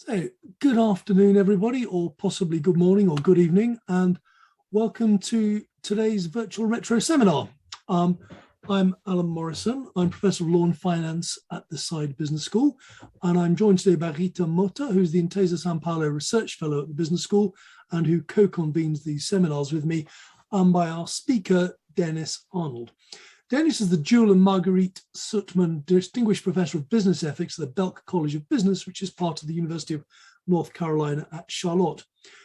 So, good afternoon, everybody, or possibly good morning or good evening, and welcome to today's virtual retro seminar. I'm Alan Morrison. I'm Professor of Law and Finance at the Side Business School, and I'm joined today by Rita Mota, who's the Intesa Sanpaolo Research Fellow at the Business School and who co-convenes these seminars with me, and by our speaker, Dennis Arnold. Dennis is the Jewel and Marguerite Suttman Distinguished Professor of Business Ethics at the Belk College of Business, which is part of the University of North Carolina at Charlotte.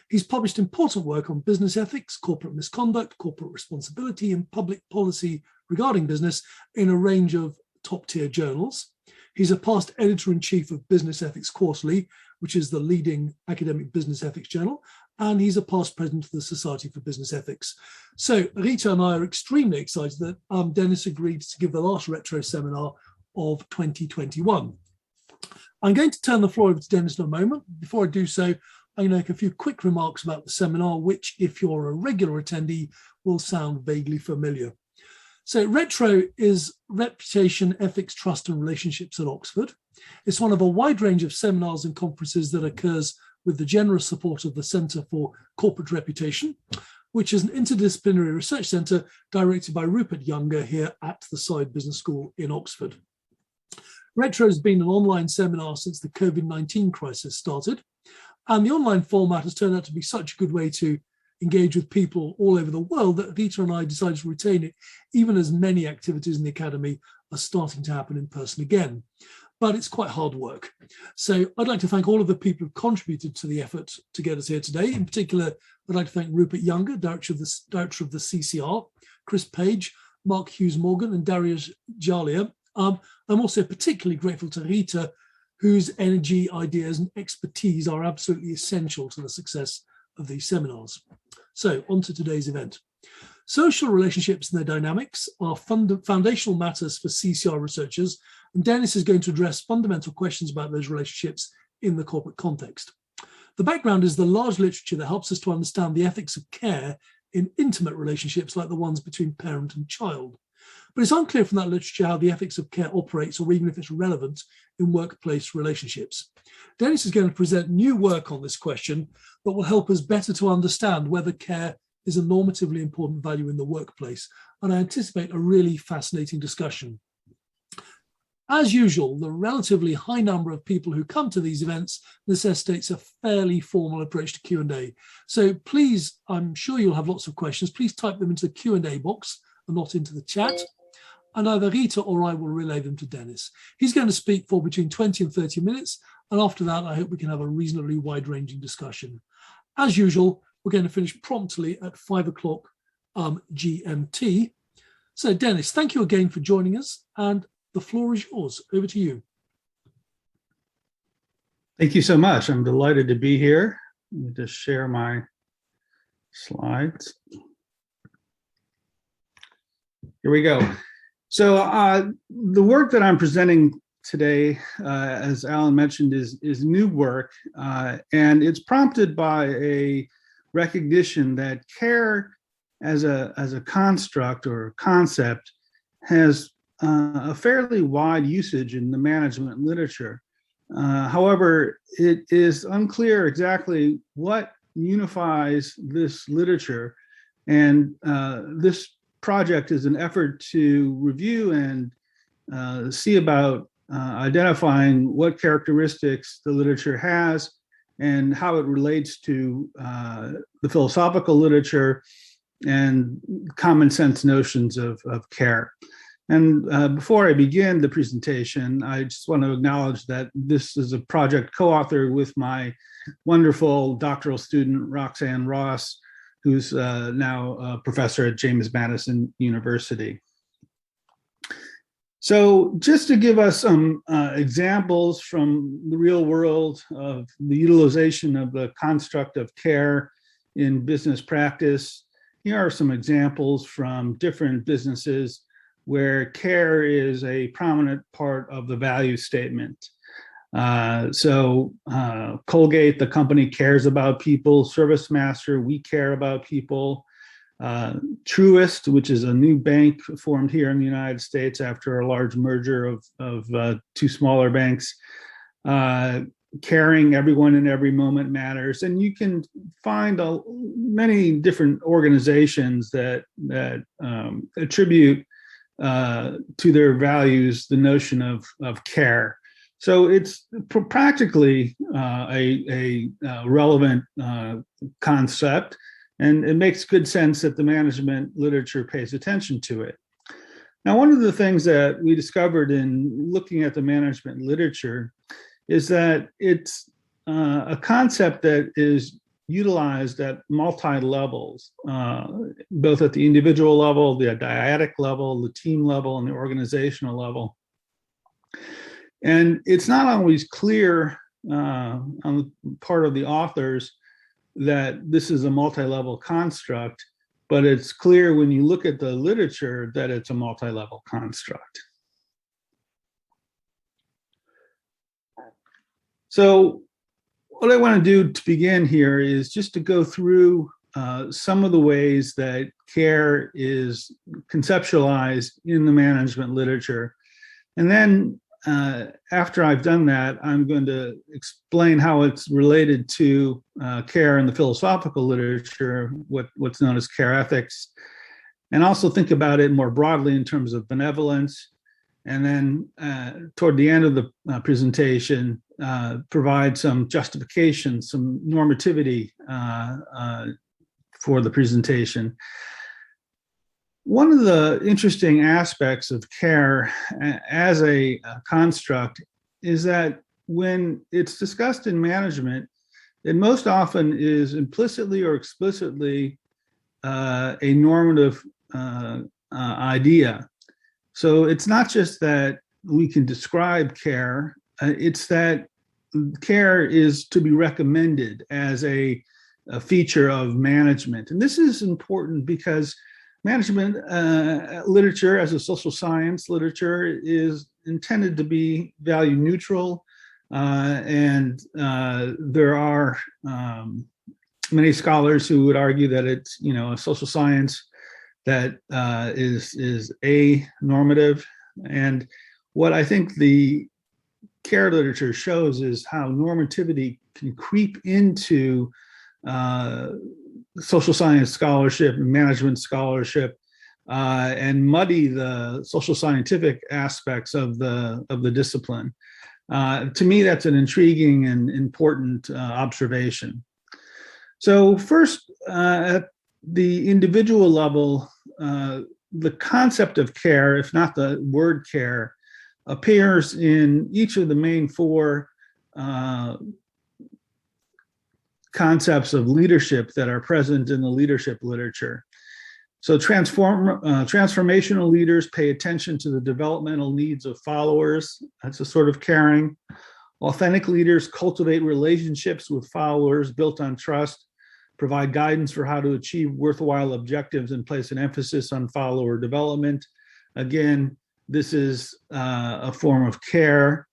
He's published important work on business ethics, corporate misconduct, corporate responsibility, and public policy regarding business in a range of top-tier journals. He's a past editor-in-chief of Business Ethics Quarterly, which is the leading academic business ethics journal, and he's a past president of the Society for Business Ethics. So Rita and I are extremely excited that Dennis agreed to give the last retro seminar of 2021. I'm going to turn the floor over to Dennis in a moment. Before I do so, I'm going to make a few quick remarks about the seminar, which, if you're a regular attendee, will sound vaguely familiar. So Retro is Reputation, Ethics, Trust and Relationships at Oxford. It's one of a wide range of seminars and conferences that occurs with the generous support of the Centre for Corporate Reputation, which is an interdisciplinary research centre directed by Rupert Younger here at the Side Business School in Oxford. Retro has been an online seminar since the COVID-19 crisis started, and the online format has turned out to be such a good way to engage with people all over the world that Rita and I decided to retain it, even as many activities in the Academy are starting to happen in person again. But it's quite hard work. So I'd like to thank all of the people who contributed to the effort to get us here today. In particular, I'd like to thank Rupert Younger, director of the CCR, Chris Page, Mark Hughes Morgan, and Darius Jalia. I'm also particularly grateful to Rita, whose energy, ideas, and expertise are absolutely essential to the success of these seminars. So on to today's event. Social relationships and their dynamics are foundational matters for CCR researchers, and Dennis is going to address fundamental questions about those relationships in the corporate context. The background is the large literature that helps us to understand the ethics of care in intimate relationships like the ones between parent and child. But it's unclear from that literature how the ethics of care operates, or even if it's relevant in workplace relationships. Dennis is going to present new work on this question that will help us better to understand whether care is a normatively important value in the workplace, and I anticipate a really fascinating discussion. As usual, the relatively high number of people who come to these events necessitates a fairly formal approach to Q&A. So please, I'm sure you'll have lots of questions. Please type them into the Q&A box and not into the chat, and either Rita or I will relay them to Dennis. He's going to speak for between 20 and 30 minutes, and after that, I hope we can have a reasonably wide-ranging discussion. As usual, we're going to finish promptly at 5 o'clock GMT. So Dennis, thank you again for joining us, and the floor is yours. Over to you. Thank you so much. I'm delighted to be here. Let me just share my slides. Here we go. So the work that I'm presenting today, as Alan mentioned, is new work, and it's prompted by a recognition that care as a construct or concept has a fairly wide usage in the management literature. However, it is unclear exactly what unifies this literature, and this project is an effort to review and see about identifying what characteristics the literature has and how it relates to the philosophical literature and common sense notions of care. And before I begin the presentation, I just want to acknowledge that this is a project co-authored with my wonderful doctoral student, Roxanne Ross, who's now a professor at James Madison University. So just to give us some examples from the real world of the utilization of the construct of care in business practice, here are some examples from different businesses where care is a prominent part of the value statement. Colgate, the company, cares about people. ServiceMaster, we care about people. Truist, which is a new bank formed here in the United States after a large merger of two smaller banks, caring, everyone in every moment matters. And you can find many different organizations that attribute to their values the notion of care. So it's practically a relevant concept, and it makes good sense that the management literature pays attention to it. Now, one of the things that we discovered in looking at the management literature is that it's a concept that is utilized at multi-levels, both at the individual level, the dyadic level, the team level, and the organizational level. And it's not always clear on the part of the authors that this is a multi-level construct, but it's clear when you look at the literature that it's a multi-level construct. So what I want to do to begin here is just to go through some of the ways that care is conceptualized in the management literature. And then after I've done that, I'm going to explain how it's related to care in the philosophical literature, what's known as care ethics, and also think about it more broadly in terms of benevolence. And then toward the end of the presentation, provide some justification, some normativity for the presentation. One of the interesting aspects of care as a construct is that when it's discussed in management, it most often is implicitly or explicitly a normative idea. So it's not just that we can describe care, it's that care is to be recommended as a feature of management. And this is important because management literature as a social science literature is intended to be value neutral. And there are many scholars who would argue that it's, a social science that is a normative. And what I think the care literature shows is how normativity can creep into social science scholarship and management scholarship and muddy the social scientific aspects of the discipline. To me, that's an intriguing and important observation. So first, at the individual level, the concept of care, if not the word care, appears in each of the main four concepts of leadership that are present in the leadership literature. So transformational leaders pay attention to the developmental needs of followers. That's a sort of caring. Authentic leaders cultivate relationships with followers built on trust, provide guidance for how to achieve worthwhile objectives, and place an emphasis on follower development. Again, this is a form of care.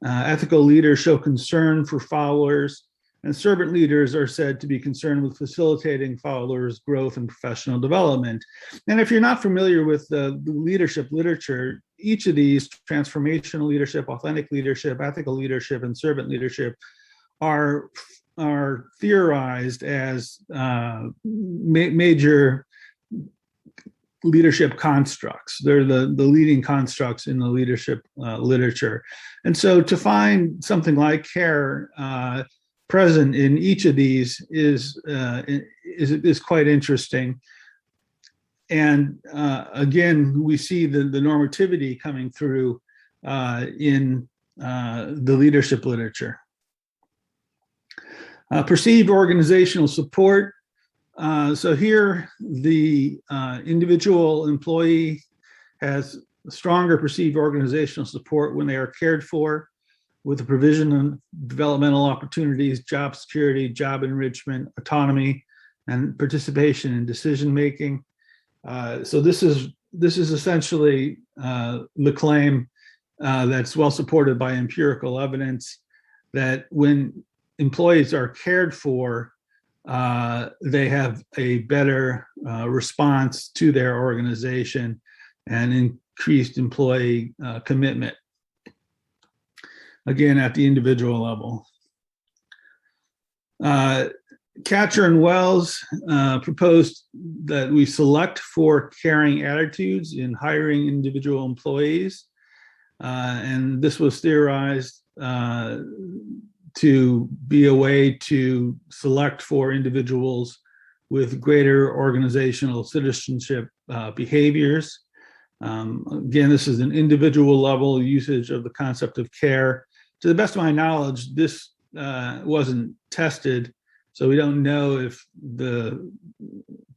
Ethical leaders show concern for followers, and servant leaders are said to be concerned with facilitating followers' growth and professional development. And if you're not familiar with the leadership literature, each of these, transformational leadership, authentic leadership, ethical leadership, and servant leadership, are theorized as major leadership constructs. They're the leading constructs in the leadership literature. And so to find something like care present in each of these is quite interesting. And again, we see the normativity coming through in the leadership literature. Perceived organizational support. So here, the individual employee has stronger perceived organizational support when they are cared for, with the provision of developmental opportunities, job security, job enrichment, autonomy, and participation in decision making. So this is essentially the claim that's well supported by empirical evidence that when employees are cared for, they have a better response to their organization and increased employee commitment. Again, at the individual level. Katcher and Wells proposed that we select for caring attitudes in hiring individual employees. And this was theorized to be a way to select for individuals with greater organizational citizenship behaviors. Again, this is an individual level usage of the concept of care. To the best of my knowledge, this wasn't tested, so we don't know if the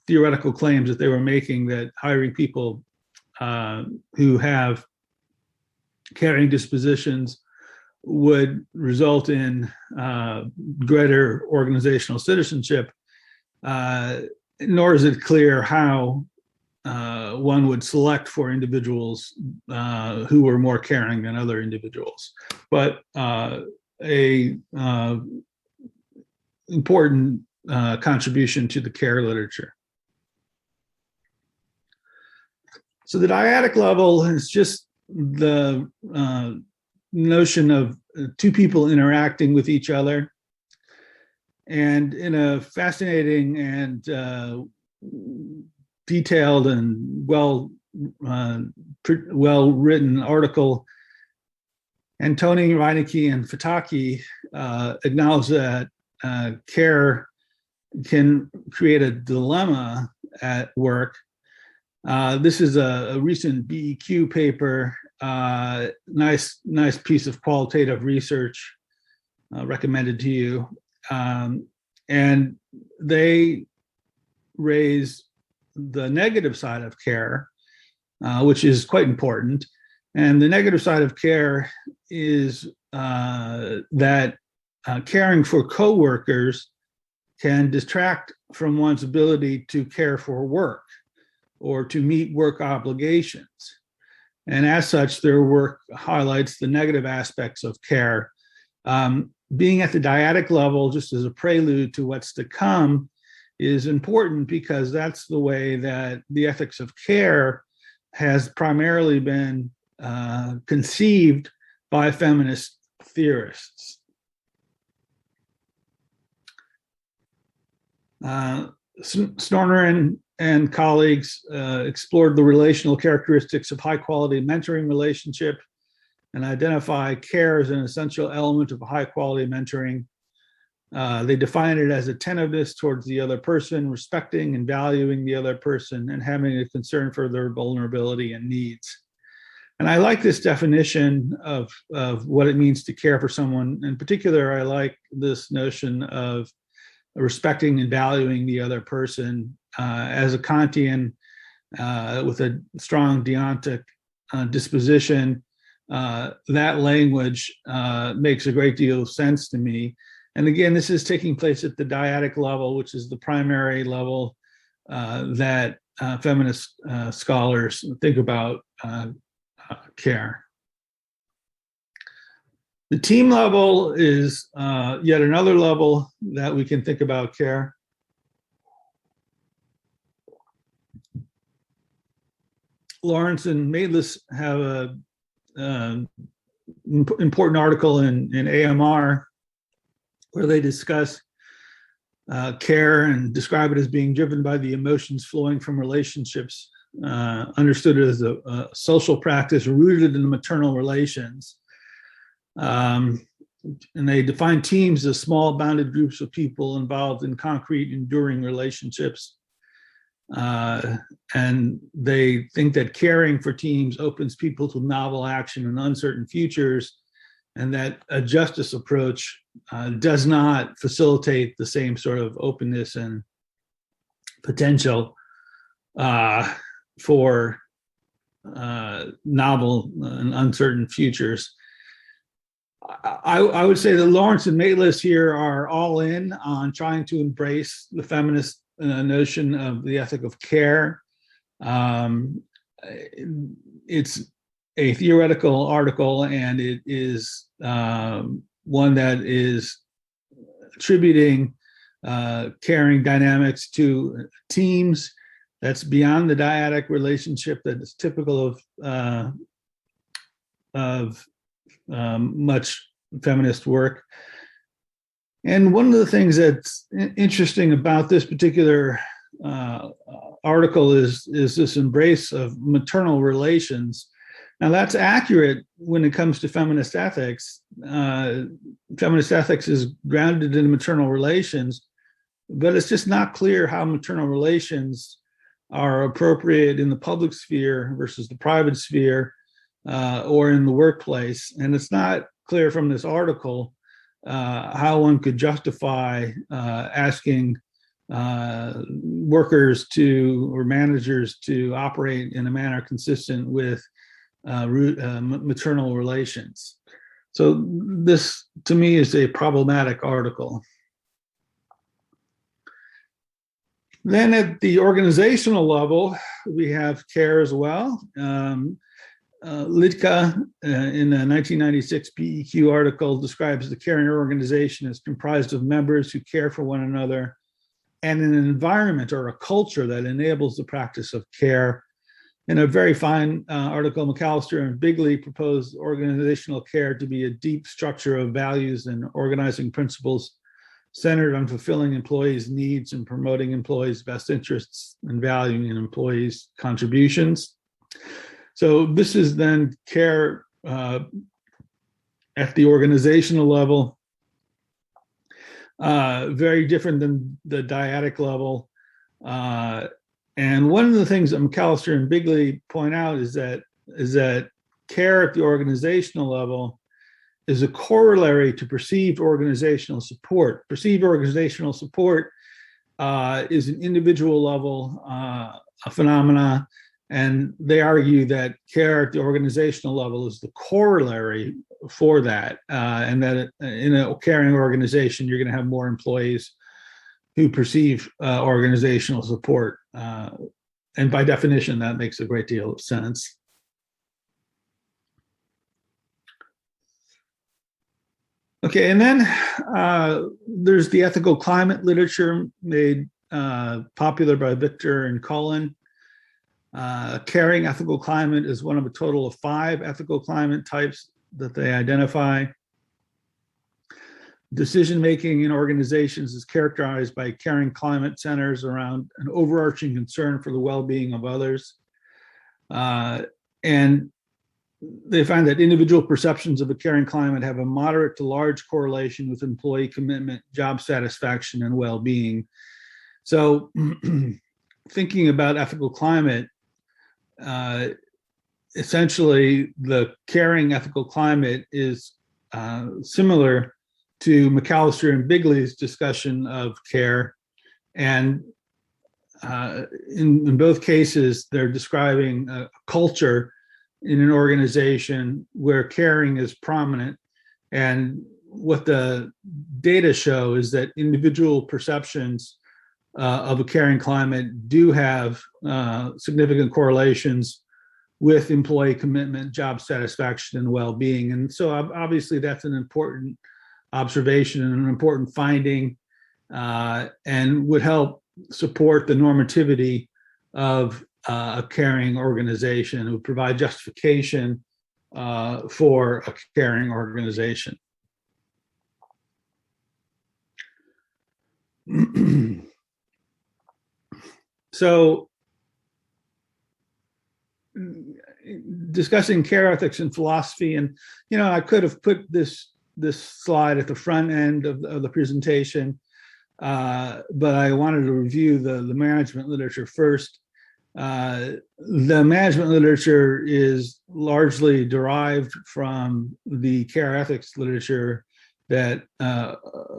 theoretical claims that they were making that hiring people who have caring dispositions would result in greater organizational citizenship, nor is it clear how one would select for individuals who were more caring than other individuals. But a important contribution to the care literature. So the dyadic level is just the notion of two people interacting with each other. And in a fascinating and detailed and well-written article, Antoni, Reinecke, and Fataki acknowledge that care can create a dilemma at work. This is a recent BEQ paper, nice piece of qualitative research recommended to you. And they raise the negative side of care, which is quite important. And the negative side of care is that caring for coworkers can distract from one's ability to care for work or to meet work obligations. And as such, their work highlights the negative aspects of care. Being at the dyadic level, just as a prelude to what's to come, is important because that's the way that the ethics of care has primarily been conceived by feminist theorists. Snorner and colleagues explored the relational characteristics of high-quality mentoring relationship and identify care as an essential element of high-quality mentoring. They define it as attentiveness towards the other person, respecting and valuing the other person, and having a concern for their vulnerability and needs. And I like this definition of what it means to care for someone. In particular, I like this notion of respecting and valuing the other person. As a Kantian with a strong deontic disposition, that language makes a great deal of sense to me. And again, this is taking place at the dyadic level, which is the primary level that feminist scholars think about care. The team level is yet another level that we can think about care. Lawrence and Maitlis have a important article in AMR where they discuss care and describe it as being driven by the emotions flowing from relationships, understood as a social practice rooted in the maternal relations. And they define teams as small bounded groups of people involved in concrete, enduring relationships. And they think that caring for teams opens people to novel action and uncertain futures, and that a justice approach does not facilitate the same sort of openness and potential for novel and uncertain futures. I would say that Lawrence and Maitlis here are all in on trying to embrace the feminist notion of the ethic of care. It's a theoretical article, and it is one that is attributing caring dynamics to teams that's beyond the dyadic relationship that is typical of much feminist work. And one of the things that's interesting about this particular article is this embrace of maternal relations. Now, that's accurate when it comes to feminist ethics. Feminist ethics is grounded in maternal relations, but it's just not clear how maternal relations are appropriate in the public sphere versus the private sphere or in the workplace. And it's not clear from this article how one could justify asking workers or managers to operate in a manner consistent with maternal relations. So this, to me, is a problematic article. Then at the organizational level, we have care as well. Liedtke, in a 1996 PEQ article, describes the caring organization as comprised of members who care for one another and an environment or a culture that enables the practice of care. In a very fine article, McAllister and Bigley proposed organizational care to be a deep structure of values and organizing principles centered on fulfilling employees' needs and promoting employees' best interests and valuing an employees' contributions. So this is then care at the organizational level, very different than the dyadic level. And one of the things that McAllister and Bigley point out is that care at the organizational level is a corollary to perceived organizational support. Perceived organizational support is an individual level a phenomena, and they argue that care at the organizational level is the corollary for that, and that in a caring organization, you're going to have more employees who perceive organizational support. And by definition, that makes a great deal of sense. Okay, and then there's the ethical climate literature made popular by Victor and Cullen. Caring ethical climate is one of a total of 5 ethical climate types that they identify. Decision-making in organizations is characterized by caring climate centers around an overarching concern for the well-being of others. And they find that individual perceptions of a caring climate have a moderate to large correlation with employee commitment, job satisfaction, and well-being. So thinking about ethical climate, essentially the caring ethical climate is similar to McAllister and Bigley's discussion of care. And in both cases, they're describing a culture in an organization where caring is prominent. And what the data show is that individual perceptions of a caring climate do have significant correlations with employee commitment, job satisfaction, and well-being. And so obviously that's an important observation and an important finding, and would help support the normativity of a caring organization. It would provide justification for a caring organization. So, discussing care ethics and philosophy, and I could have put this slide at the front end of the presentation, but I wanted to review the management literature first. The management literature is largely derived from the care ethics literature that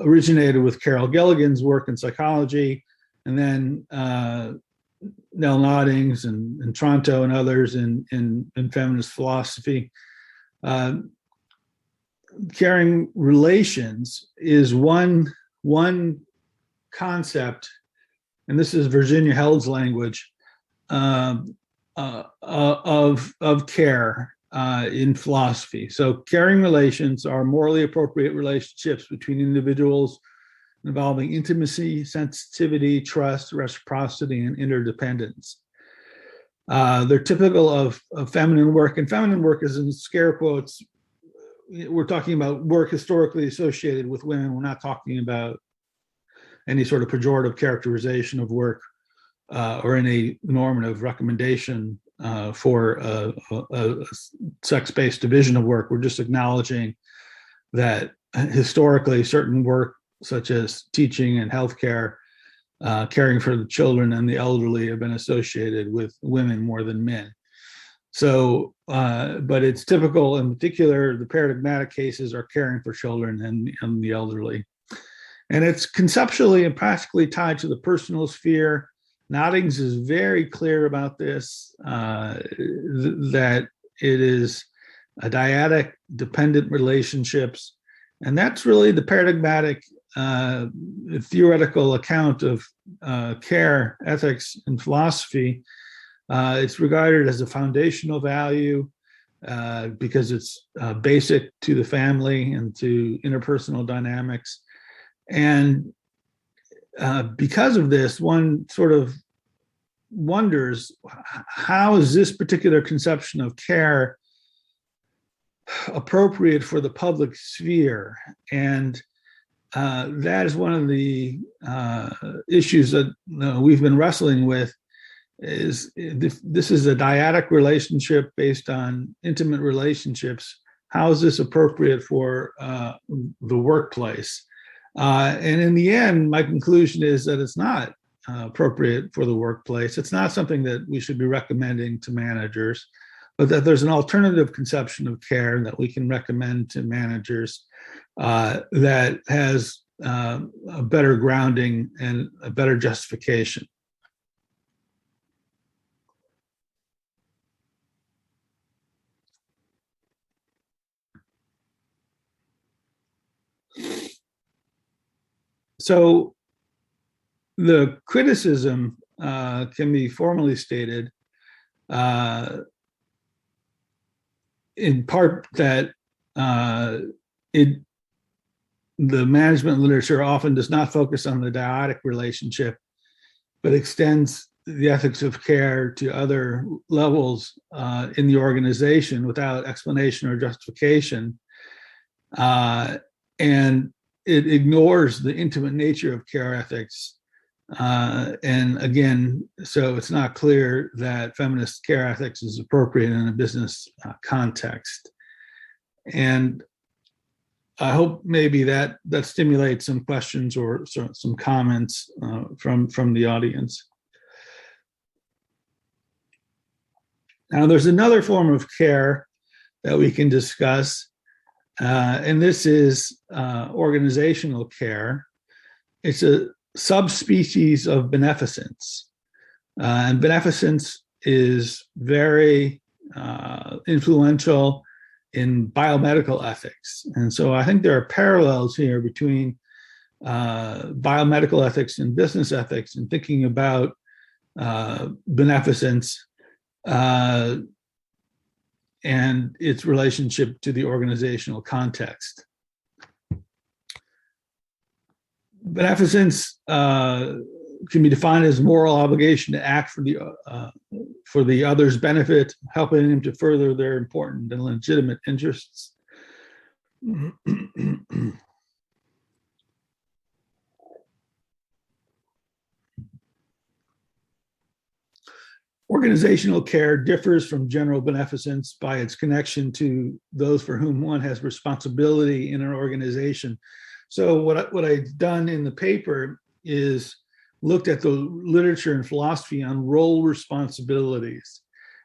originated with Carol Gilligan's work in psychology, and then Nell Noddings and Tronto and others in feminist philosophy. Caring relations is one concept, and this is Virginia Held's language, of care in philosophy. So caring relations are morally appropriate relationships between individuals involving intimacy, sensitivity, trust, reciprocity, and interdependence. They're typical of feminine work, and feminine work is in scare quotes, we're talking about work historically associated with women. We're not talking about any sort of pejorative characterization of work or any normative recommendation for a sex-based division of work. We're just acknowledging that historically certain work, such as teaching and healthcare, caring for the children and the elderly, have been associated with women more than men. So, but it's typical, in particular, the paradigmatic cases are caring for children and the elderly. And it's conceptually and practically tied to the personal sphere. Noddings is very clear about this, that it is a dyadic dependent relationships. And that's really the paradigmatic theoretical account of care, ethics, and philosophy. It's regarded as a foundational value because it's basic to the family and to interpersonal dynamics. And because of this, one sort of wonders, how is this particular conception of care appropriate for the public sphere? And that is one of the issues that we've been wrestling with. Is this is a dyadic relationship based on intimate relationships. How is this appropriate for the workplace? And in the end, my conclusion is that it's not appropriate for the workplace. It's not something that we should be recommending to managers, but that there's an alternative conception of care that we can recommend to managers that has a better grounding and a better justification. So the criticism can be formally stated in part that the management literature often does not focus on the dyadic relationship, but extends the ethics of care to other levels in the organization without explanation or justification. And it ignores the intimate nature of care ethics. And again, so it's not clear that feminist care ethics is appropriate in a business context. And I hope maybe that stimulates some questions or some comments from the audience. Now, there's another form of care that we can discuss, and this is organizational care. It's a subspecies of beneficence. And beneficence is very influential in biomedical ethics. And so I think there are parallels here between biomedical ethics and business ethics and thinking about beneficence and its relationship to the organizational context. Beneficence can be defined as moral obligation to act for the other's benefit, helping them to further their important and legitimate interests. Organizational care differs from general beneficence by its connection to those for whom one has responsibility in an organization. So what I've done in the paper is looked at the literature and philosophy on role responsibilities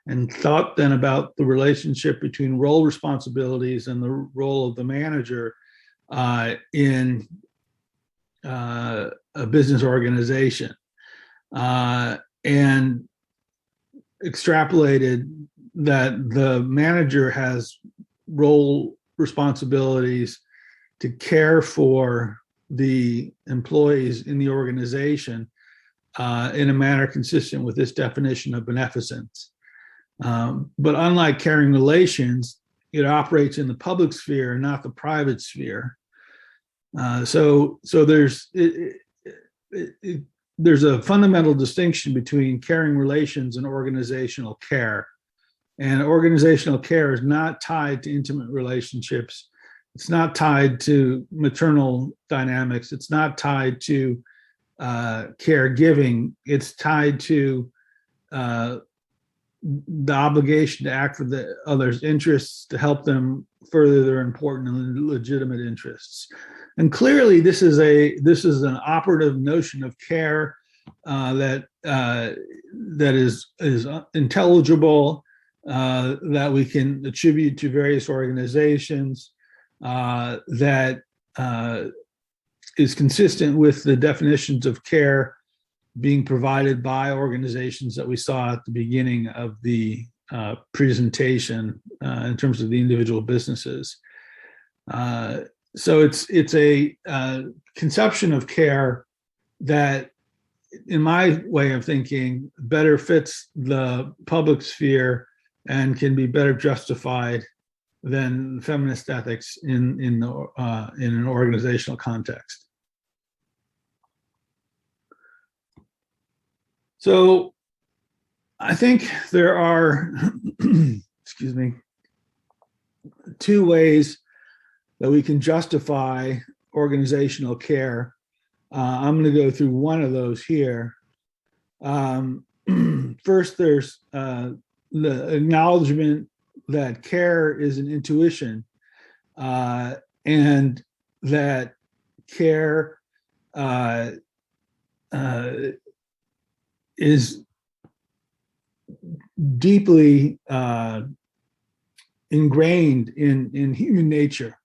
and thought then about the relationship between role responsibilities and the role of the manager in a business organization, and extrapolated that the manager has role responsibilities to care for the employees in the organization in a manner consistent with this definition of beneficence. But unlike caring relations, it operates in the public sphere, not the private sphere. So there's a fundamental distinction between caring relations and organizational care. And organizational care is not tied to intimate relationships. It's not tied to maternal dynamics. It's not tied to caregiving. It's tied to the obligation to act for the other's interests, to help them further their important and legitimate interests. And clearly, this is an operative notion of care that is intelligible, that we can attribute to various organizations, that is consistent with the definitions of care being provided by organizations that we saw at the beginning of the presentation in terms of the individual businesses. So it's a conception of care that, in my way of thinking, better fits the public sphere and can be better justified than feminist ethics in an organizational context. So I think there are, excuse me, two ways that we can justify organizational care. I'm going to go through one of those here. First, there's the acknowledgement that care is an intuition, and that care is deeply ingrained in human nature.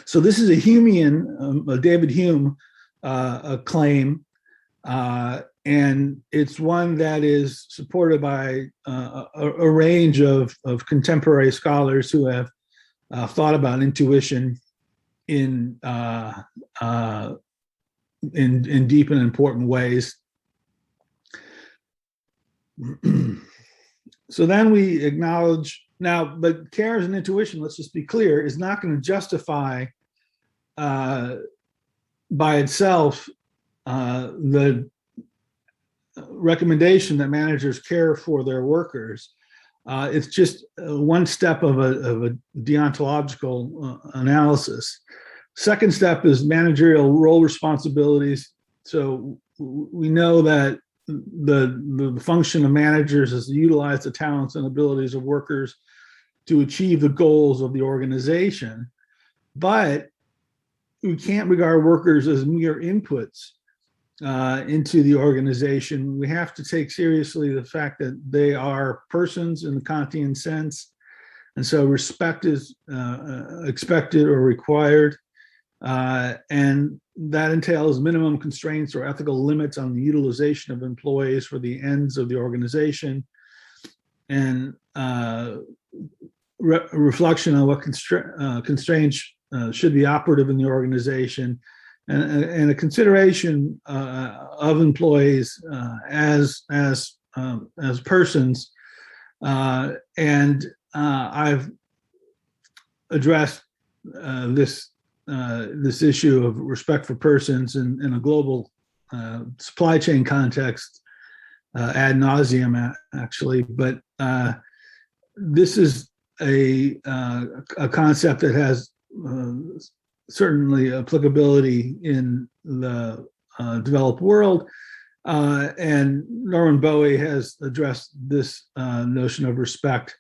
So this is a Humean, a David Hume a claim, and it's one that is supported by a range of contemporary scholars who have thought about intuition in deep and important ways. So then we acknowledge now, but care as an intuition, let's just be clear, is not going to justify by itself the recommendation that managers care for their workers. It's just one step of a deontological analysis. Second step is managerial role responsibilities. So we know that the function of managers is to utilize the talents and abilities of workers to achieve the goals of the organization. But we can't regard workers as mere inputs into the organization. We have to take seriously the fact that they are persons in the Kantian sense. And so respect is expected or required. And that entails minimum constraints or ethical limits on the utilization of employees for the ends of the organization, and reflection on what constraints should be operative in the organization, and a consideration of employees as persons. And I've addressed this issue of respect for persons in a global supply chain context ad nauseum, actually. But this is a concept that has certainly applicability in the developed world. And Norman Bowie has addressed this notion of respect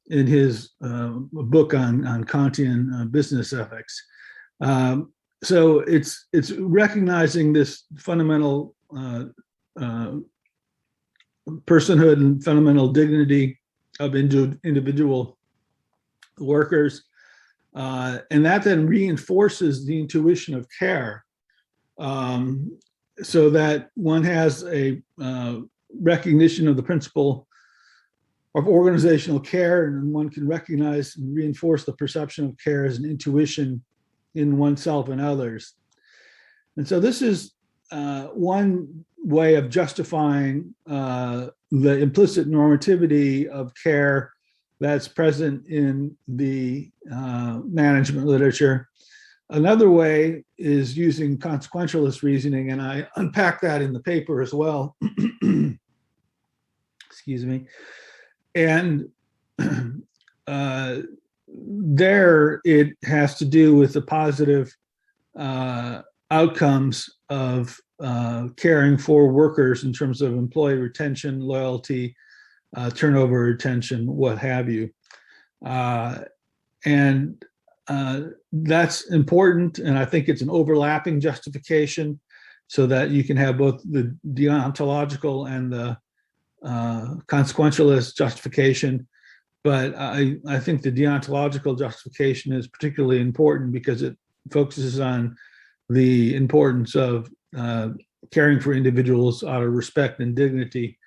in his book on Kantian business ethics. So it's recognizing this fundamental personhood and fundamental dignity of individual workers, and that then reinforces the intuition of care, so that one has a recognition of the principle of organizational care, and one can recognize and reinforce the perception of care as an intuition in oneself and others. And so this is one way of justifying the implicit normativity of care that's present in the management literature. Another way is using consequentialist reasoning, and I unpack that in the paper as well. excuse me. And there it has to do with the positive outcomes of caring for workers in terms of employee retention, loyalty, turnover retention, what have you. And that's important. And I think it's an overlapping justification so that you can have both the deontological and the consequentialist justification. But I think the deontological justification is particularly important because it focuses on the importance of caring for individuals out of respect and dignity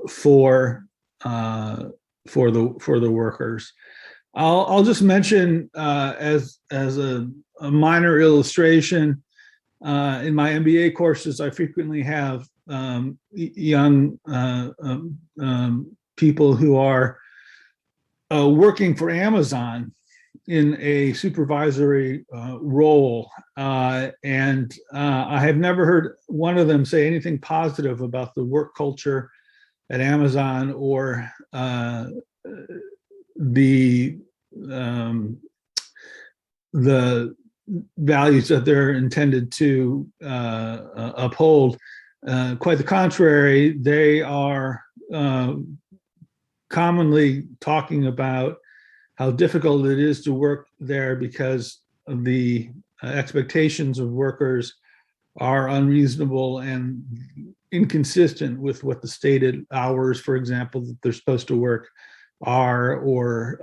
for the workers. I'll just mention as a minor illustration, in my MBA courses, I frequently have young people who are working for Amazon in a supervisory role. And I have never heard one of them say anything positive about the work culture at Amazon or the values that they're intended to uphold. Quite the contrary, they are commonly talking about how difficult it is to work there because of the expectations of workers are unreasonable and inconsistent with what the stated hours, for example, that they're supposed to work are, or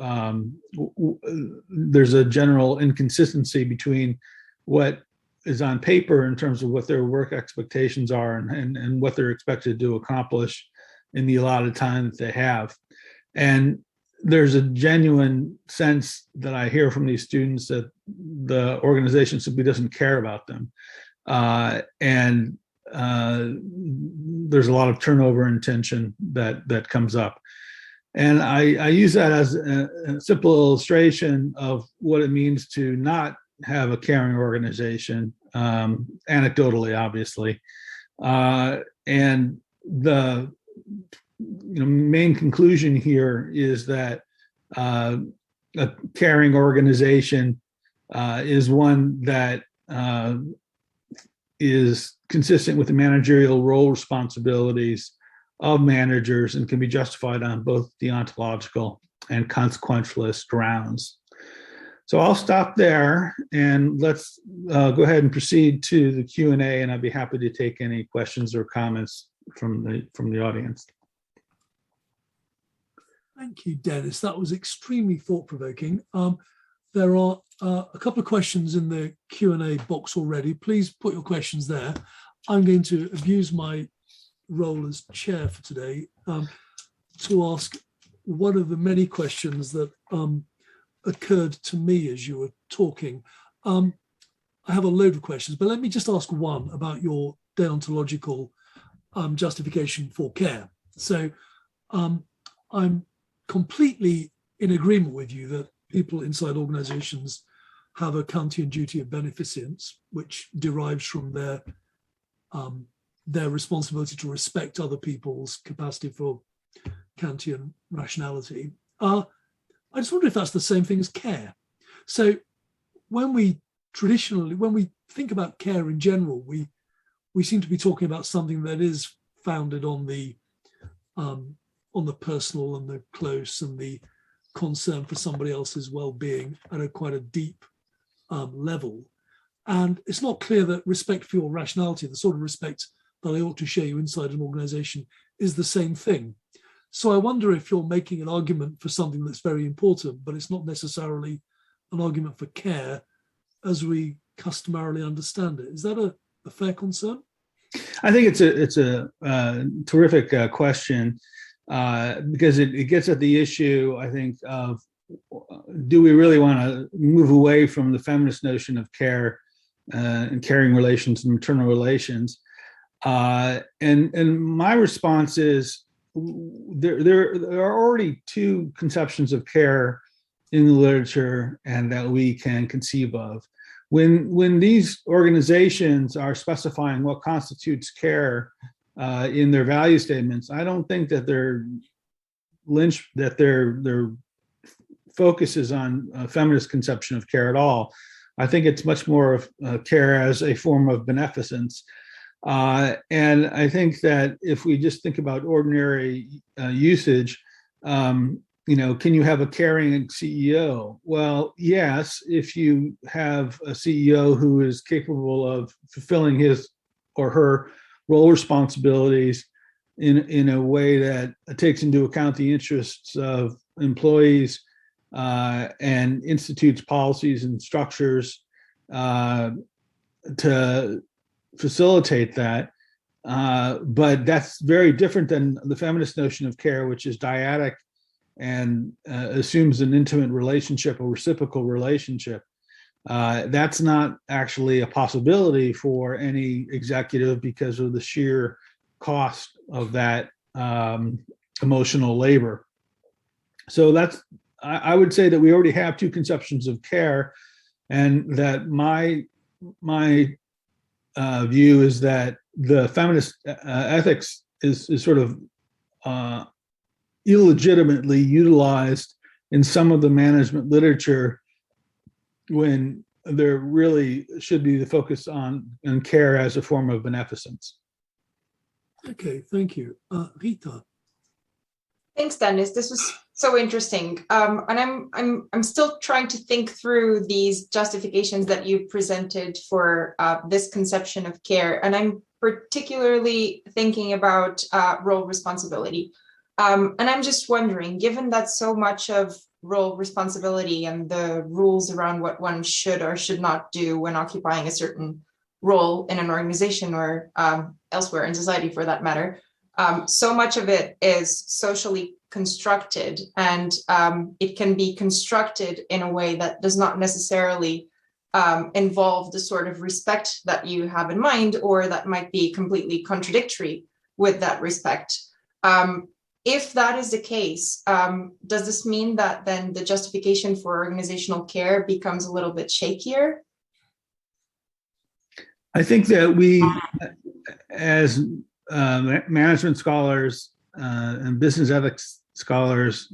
there's a general inconsistency between what is on paper in terms of what their work expectations are and what they're expected to accomplish in the allotted time that they have. And there's a genuine sense that I hear from these students that the organization simply doesn't care about them. And there's a lot of turnover and tension that comes up. And I use that as a simple illustration of what it means to not have a caring organization, anecdotally, obviously. And the main conclusion here is that a caring organization is one that is consistent with the managerial role responsibilities of managers and can be justified on both deontological and consequentialist grounds. So I'll stop there and let's go ahead and proceed to the Q&A, and I'd be happy to take any questions or comments from the audience. Thank you, Dennis. That was extremely thought-provoking. There are a couple of questions in the Q&A box already. Please put your questions there. I'm going to abuse my role as chair for today to ask one of the many questions that occurred to me as you were talking. I have a load of questions, but let me just ask one about your deontological justification for care. So I'm completely in agreement with you that people inside organizations have a Kantian duty of beneficence, which derives from their responsibility to respect other people's capacity for Kantian rationality. I just wonder if that's the same thing as care. So when we think about care in general, we seem to be talking about something that is founded on the personal and the close and the concern for somebody else's well-being at quite a deep level. And it's not clear that respect for your rationality, the sort of respect that I ought to show you inside an organization, is the same thing. So I wonder if you're making an argument for something that's very important, but it's not necessarily an argument for care as we customarily understand it. Is that a fair concern? I think it's a terrific question because it gets at the issue, I think, of do we really want to move away from the feminist notion of care and caring relations and maternal relations? And my response is there are already two conceptions of care in the literature and that we can conceive of. When these organizations are specifying what constitutes care, in their value statements, I don't think that their focus is on a feminist conception of care at all. I think it's much more of care as a form of beneficence. And I think that if we just think about ordinary usage, can you have a caring CEO? Well, yes, if you have a CEO who is capable of fulfilling his or her role responsibilities in a way that takes into account the interests of employees and institutes policies and structures to facilitate that. But that's very different than the feminist notion of care, which is dyadic and assumes an intimate relationship, a reciprocal relationship. That's not actually a possibility for any executive because of the sheer cost of that emotional labor. So I would say that we already have two conceptions of care, and that my view is that the feminist ethics is sort of illegitimately utilized in some of the management literature when there really should be the focus on care as a form of beneficence. Okay, thank you. Rita. Thanks, Dennis. This was so interesting. And I'm still trying to think through these justifications that you presented for this conception of care. And I'm particularly thinking about role responsibility. And I'm just wondering, given that so much of role responsibility and the rules around what one should or should not do when occupying a certain role in an organization or elsewhere in society for that matter, so much of it is socially constructed, and it can be constructed in a way that does not necessarily involve the sort of respect that you have in mind, or that might be completely contradictory with that respect. If that is the case, does this mean that then the justification for organizational care becomes a little bit shakier? I think that we, as management scholars and business ethics scholars,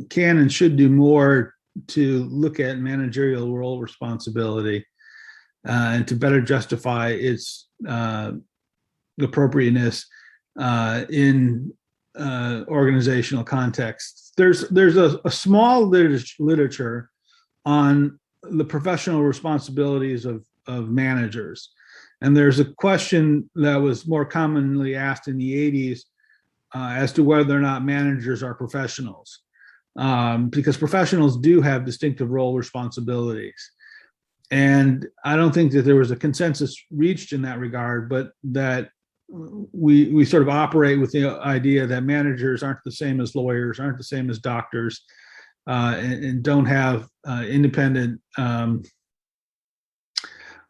can and should do more to look at managerial role responsibility and to better justify its appropriateness in organizational contexts. There's a small literature on the professional responsibilities of managers. And there's a question that was more commonly asked in the 80s as to whether or not managers are professionals, because professionals do have distinctive role responsibilities. And I don't think that there was a consensus reached in that regard, but that we sort of operate with the idea that managers aren't the same as lawyers, aren't the same as doctors, and don't have independent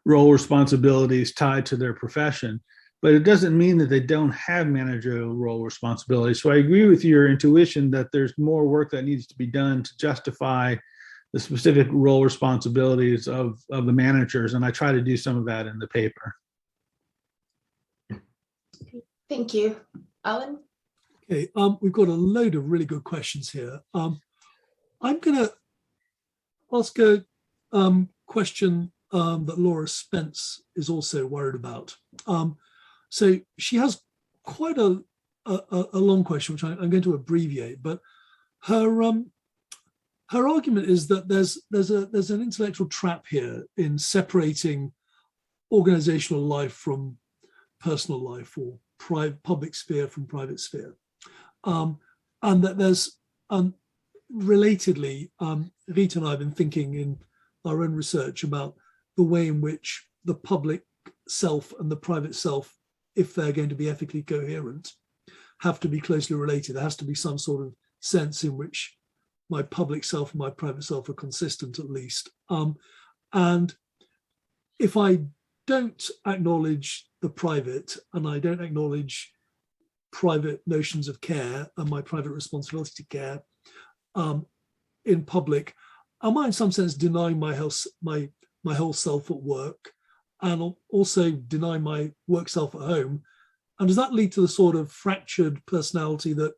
role responsibilities tied to their profession. But it doesn't mean that they don't have managerial role responsibilities. So I agree with your intuition that there's more work that needs to be done to justify the specific role responsibilities of the managers. And I try to do some of that in the paper. Thank you. Alan? Okay, we've got a load of really good questions here. I'm going to ask a question that Laura Spence is also worried about. So she has quite a long question, which I'm going to abbreviate, but her argument is that there's an intellectual trap here in separating organizational life from personal life, or public sphere from private sphere, and that there's relatedly, Rita and I have been thinking in our own research about the way in which the public self and the private self, if they're going to be ethically coherent, have to be closely related. There has to be some sort of sense in which my public self and my private self are consistent, at least. And if I don't acknowledge the private, and I don't acknowledge private notions of care and my private responsibility to care in public, am I in some sense denying my whole self at work, and also deny my work self at home, And does that lead to the sort of fractured personality that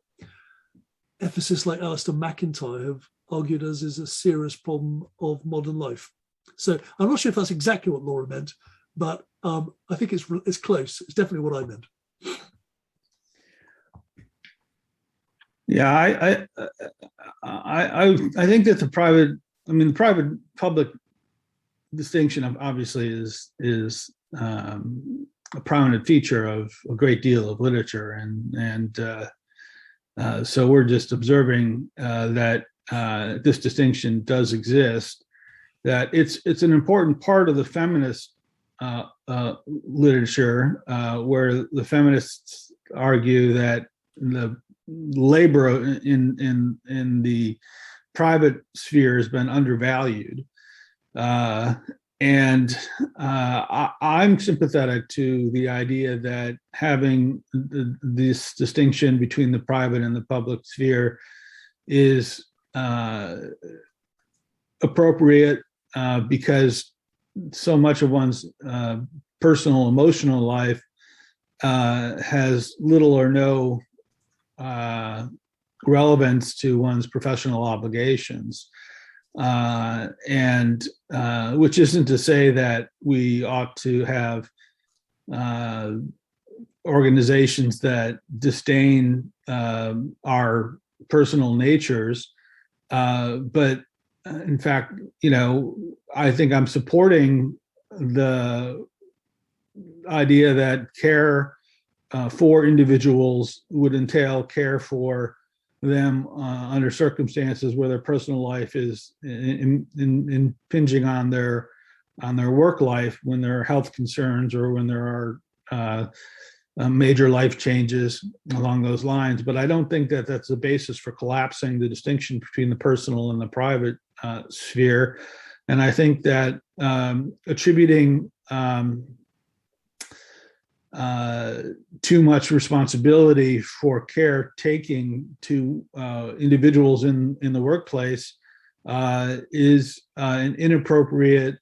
ethicists like Alistair McIntyre have argued as is a serious problem of modern life? So I'm not sure if that's exactly what Laura meant, but I think it's close. It's definitely what I meant. Yeah, I think that the private public distinction obviously is a prominent feature of a great deal of literature, and so we're just observing that this distinction does exist. That it's an important part of the feminist literature, where the feminists argue that the labor in the private sphere has been undervalued, and I'm sympathetic to the idea that having this distinction between the private and the public sphere is appropriate, because so much of one's personal emotional life has little or no relevance to one's professional obligations, and which isn't to say that we ought to have organizations that disdain our personal natures, but in fact, I think I'm supporting the idea that care for individuals would entail care for them under circumstances where their personal life is impinging on their work life, when there are health concerns or when there are major life changes along those lines. But I don't think that that's the basis for collapsing the distinction between the personal and the private sphere. And I think that attributing too much responsibility for caretaking to individuals in the workplace is an inappropriate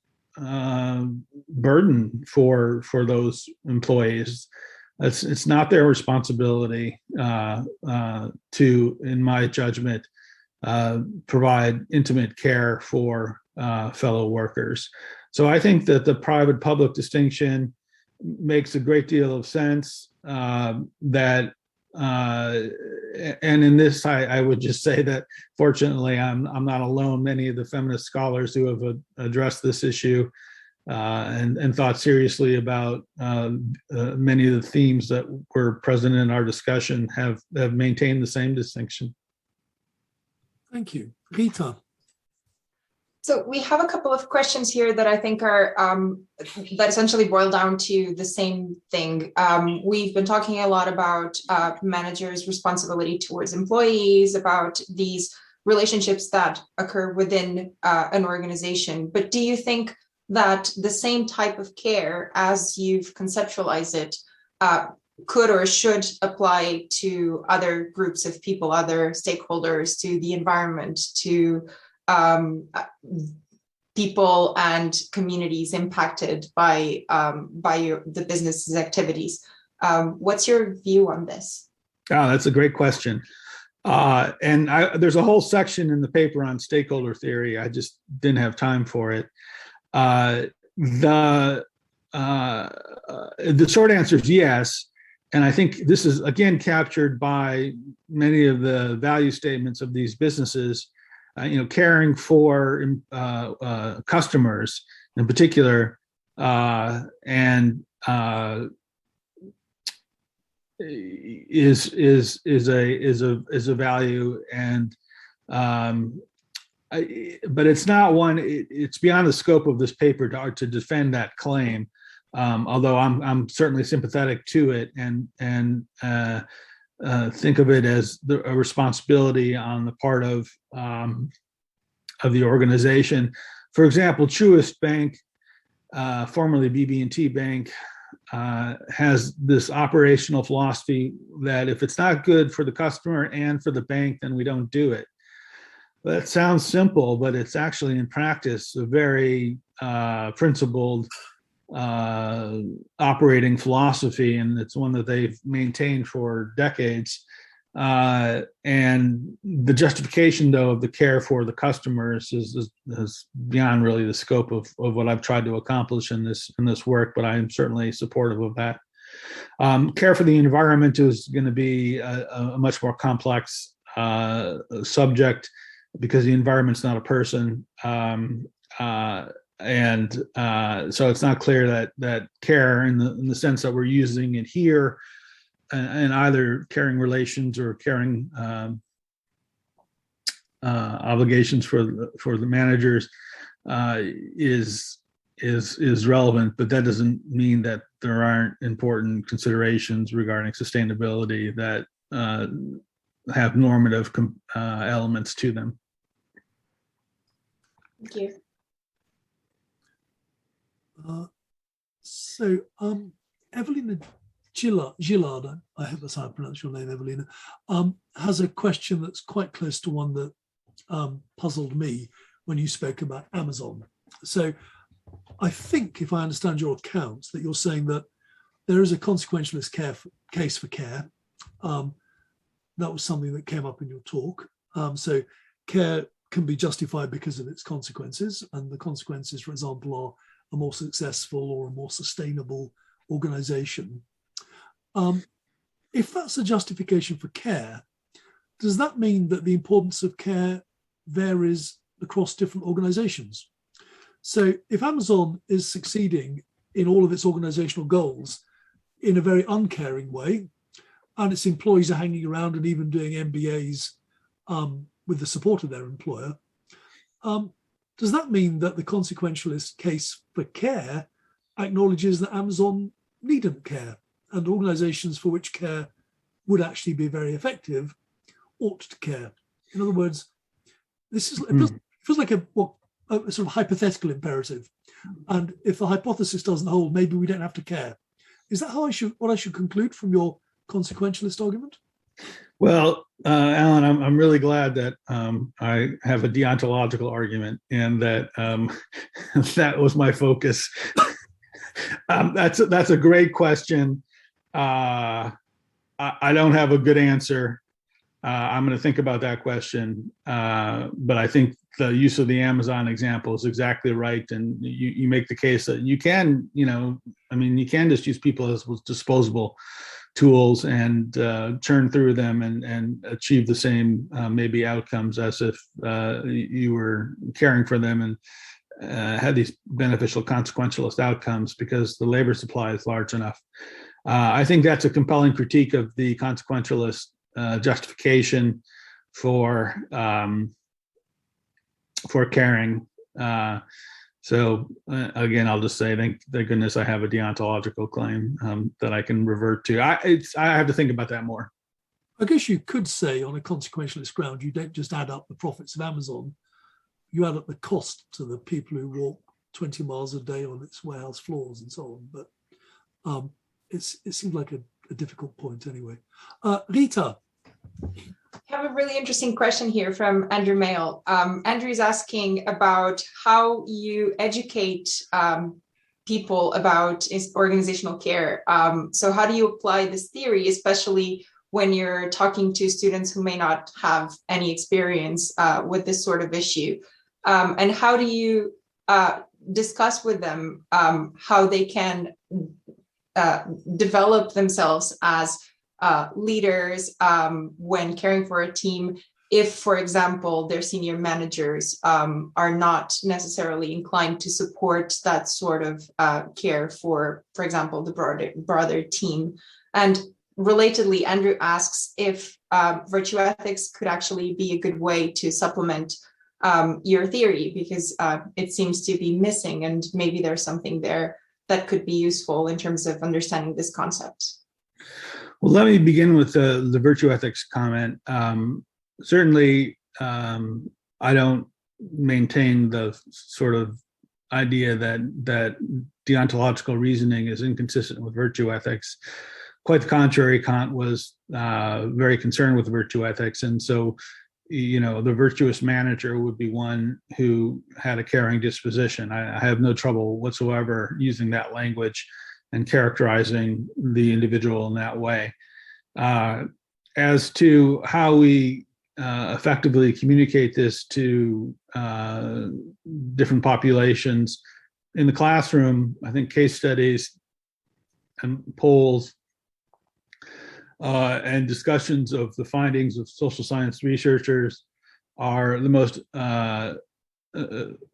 burden for those employees. It's not their responsibility to, in my judgment, provide intimate care for fellow workers. So I think that the private-public distinction makes a great deal of sense. And in this, I would just say that fortunately, I'm not alone. Many of the feminist scholars who have addressed this issue and thought seriously about many of the themes that were present in our discussion have maintained the same distinction. Thank you. Rita. So we have a couple of questions here that I think are that essentially boil down to the same thing. We've been talking a lot about managers' responsibility towards employees, about these relationships that occur within an organization. But do you think that the same type of care, as you've conceptualized it, could or should apply to other groups of people, other stakeholders, to the environment, to people and communities impacted by the business's activities? What's your view on this? Oh, that's a great question. And there's a whole section in the paper on stakeholder theory. I just didn't have time for it. The short answer is yes. And I think this is, again, captured by many of the value statements of these businesses. Caring for customers in particular, and is a value, and but it's not one. It's beyond the scope of this paper to defend that claim. Although I'm certainly sympathetic to it, and think of it as a responsibility on the part of the organization. For example, Truist Bank, formerly BB&T Bank, has this operational philosophy that if it's not good for the customer and for the bank, then we don't do it. That sounds simple, but it's actually in practice a very principled operating philosophy, and it's one that they've maintained for decades. And the justification, though, of the care for the customers is beyond really the scope of what I've tried to accomplish in this work, but I am certainly supportive of that. Care for the environment is going to be a much more complex subject because the environment's not a person. And so it's not clear that care in the sense that we're using it here in either caring relations or caring obligations for the managers is relevant, but that doesn't mean that there aren't important considerations regarding sustainability that have normative elements to them. Thank you. Evelina Gillard, I hope that's how I pronounce your name, Evelina, has a question that's quite close to one that puzzled me when you spoke about Amazon. So I think, if I understand your accounts, that you're saying that there is a consequentialist case for care. That was something that came up in your talk. So care can be justified because of its consequences, and the consequences, for example, are a more successful or a more sustainable organization. If that's a justification for care, does that mean that the importance of care varies across different organizations? So if Amazon is succeeding in all of its organizational goals in a very uncaring way, and its employees are hanging around and even doing MBAs with the support of their employer, does that mean that the consequentialist case for care acknowledges that Amazon needn't care, and organizations for which care would actually be very effective ought to care? In other words, this is it feels like a sort of hypothetical imperative, and if the hypothesis doesn't hold, maybe we don't have to care. Is that what I should conclude from your consequentialist argument? Well, Alan, I'm really glad that I have a deontological argument, and that that was my focus. That's a great question. I don't have a good answer. I'm going to think about that question, but I think the use of the Amazon example is exactly right, and you make the case that you can, you can just use people as disposable tools and churn through them and achieve the same maybe outcomes as if you were caring for them and had these beneficial consequentialist outcomes because the labor supply is large enough. I think that's a compelling critique of the consequentialist justification for caring. So again, I'll just say, thank goodness I have a deontological claim that I can revert to. I have to think about that more. I guess you could say, on a consequentialist ground, you don't just add up the profits of Amazon, you add up the cost to the people who walk 20 miles a day on its warehouse floors and so on. But it seems like a difficult point anyway. Rita. I have a really interesting question here from Andrew Mail. Andrew is asking about how you educate people about organizational care. So how do you apply this theory, especially when you're talking to students who may not have any experience with this sort of issue? And how do you discuss with them how they can develop themselves as leaders when caring for a team, if, for example, their senior managers are not necessarily inclined to support that sort of care for example, the broader team? And relatedly, Andrew asks if virtue ethics could actually be a good way to supplement your theory, because it seems to be missing, and maybe there's something there that could be useful in terms of understanding this concept. Well, let me begin with the virtue ethics comment. Certainly, I don't maintain the sort of idea that deontological reasoning is inconsistent with virtue ethics. Quite the contrary, Kant was very concerned with virtue ethics, and so the virtuous manager would be one who had a caring disposition. I have no trouble whatsoever using that language and characterizing the individual in that way. As to how we effectively communicate this to different populations in the classroom, I think case studies and polls and discussions of the findings of social science researchers are the most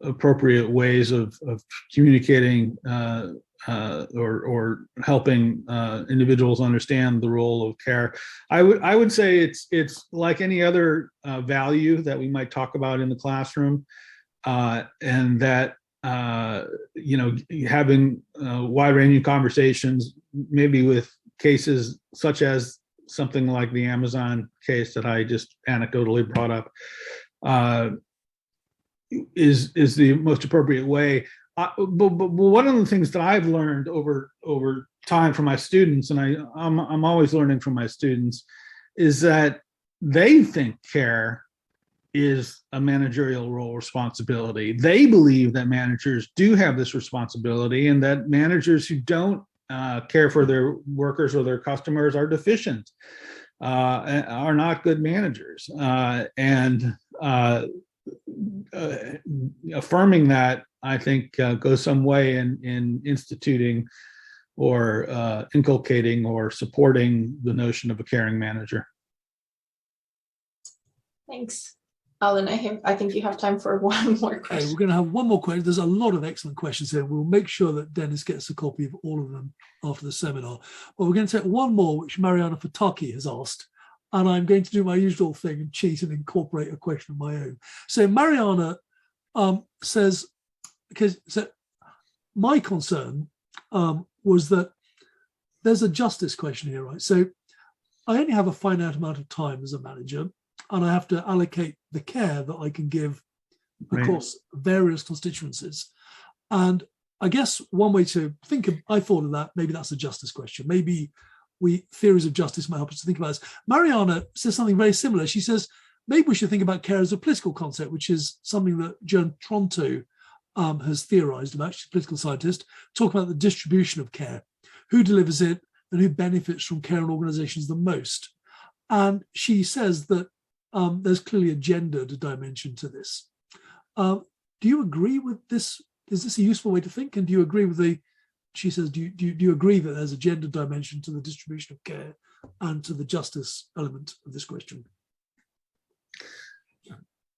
appropriate ways of communicating or helping individuals understand the role of care. I would say it's like any other value that we might talk about in the classroom, and that having wide-ranging conversations, maybe with cases such as something like the Amazon case that I just anecdotally brought up, is the most appropriate way. But one of the things that I've learned over time from my students, and I'm always learning from my students, is that they think care is a managerial role responsibility. They believe that managers do have this responsibility, and that managers who don't care for their workers or their customers are deficient, are not good managers. And affirming that, I think, goes some way in instituting or inculcating or supporting the notion of a caring manager. Thanks, Alan. I think you have time for one more question. Okay, we're going to have one more question. There's a lot of excellent questions here. We'll make sure that Dennis gets a copy of all of them after the seminar. But we're going to take one more, which Mariana Fataki has asked. And I'm going to do my usual thing and cheat and incorporate a question of my own. So Mariana says, my concern was that there's a justice question here, right? So I only have a finite amount of time as a manager, and I have to allocate the care that I can give across various constituencies. And I guess one way to think of, I thought of that, maybe that's a justice question. Maybe theories of justice might help us to think about this. Mariana says something very similar. She says, maybe we should think about care as a political concept, which is something that Joan Tronto has theorized about. She's a political scientist, talking about the distribution of care, who delivers it and who benefits from care and organizations the most. And she says that there's clearly a gendered dimension to this. Do you agree with this? Is this a useful way to think? And do you agree with she says, do you agree that there's a gender dimension to the distribution of care and to the justice element of this question?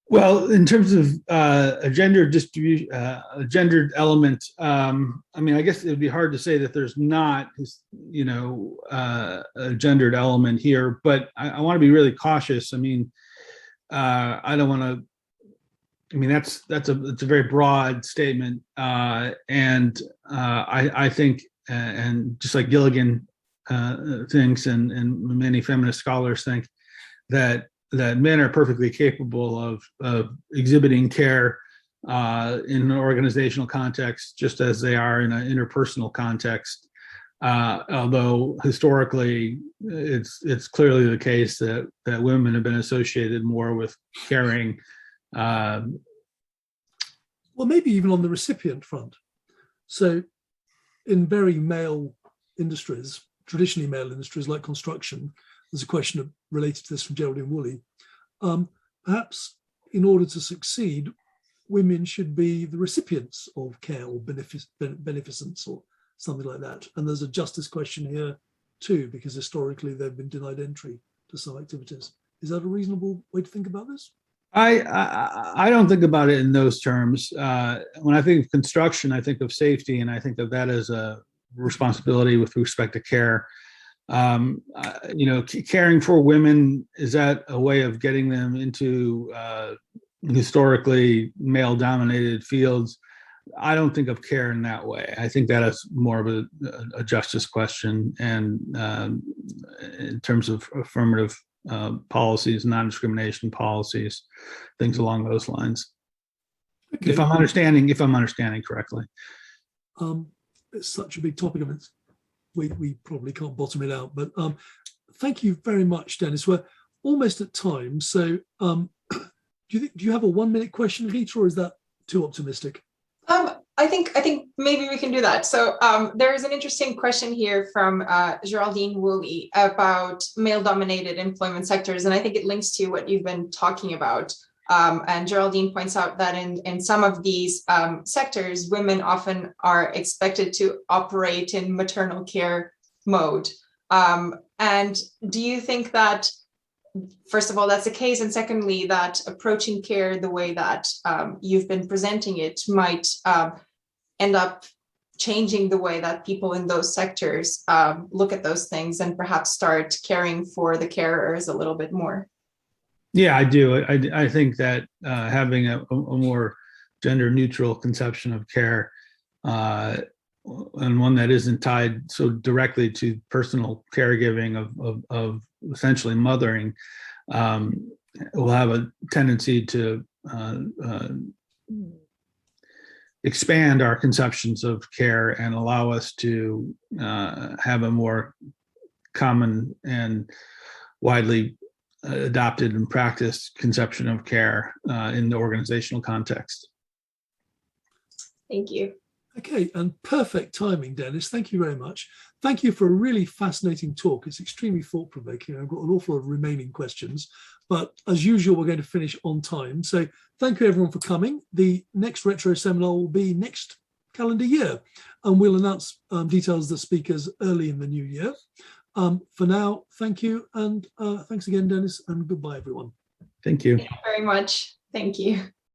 Well, in terms of a gendered distribution, a gendered element, I guess it would be hard to say that there's not, a gendered element here, but I want to be really cautious. I don't want to. It's a very broad statement, and I think, and just like Gilligan thinks, and many feminist scholars think, that men are perfectly capable of exhibiting care in an organizational context, just as they are in an interpersonal context. Although historically, it's clearly the case that women have been associated more with caring. Well, maybe even on the recipient front. So in very male industries, traditionally male industries like construction, there's a question related to this from Geraldine Woolley. Perhaps in order to succeed, women should be the recipients of care or beneficence or something like that. And there's a justice question here too, because historically they've been denied entry to some activities. Is that a reasonable way to think about this? I don't think about it in those terms. When I think of construction, I think of safety, and I think of that as a responsibility with respect to care. Caring for women, is that a way of getting them into historically male-dominated fields? I don't think of care in that way. I think that is more of a justice question, and in terms of affirmative policies, non-discrimination policies, things along those lines. Okay. If I'm understanding correctly. It's such a big topic of it. We probably can't bottom it out, but thank you very much, Dennis. We're almost at time, so do you have a 1 minute question, Rita, or is that too optimistic? I think maybe we can do that. So there is an interesting question here from Geraldine Woolley about male-dominated employment sectors, and I think it links to what you've been talking about. And Geraldine points out that in some of these sectors, women often are expected to operate in maternal care mode. And do you think that, first of all, that's the case, and secondly, that approaching care the way that you've been presenting it might end up changing the way that people in those sectors look at those things and perhaps start caring for the carers a little bit more? Yeah, I do. I think that having a more gender neutral conception of care, and one that isn't tied so directly to personal caregiving of essentially mothering, will have a tendency to expand our conceptions of care and allow us to have a more common and widely adopted and practiced conception of care in the organizational context. Thank you. Okay, and perfect timing, Dennis. Thank you very much. Thank you for a really fascinating talk. It's extremely thought-provoking. I've got an awful lot of remaining questions, but as usual, we're going to finish on time. So thank you everyone for coming. The next retro seminar will be next calendar year, and we'll announce details of the speakers early in the new year. For now, thank you, and thanks again, Dennis, and goodbye, everyone. Thank you. Thank you very much. Thank you.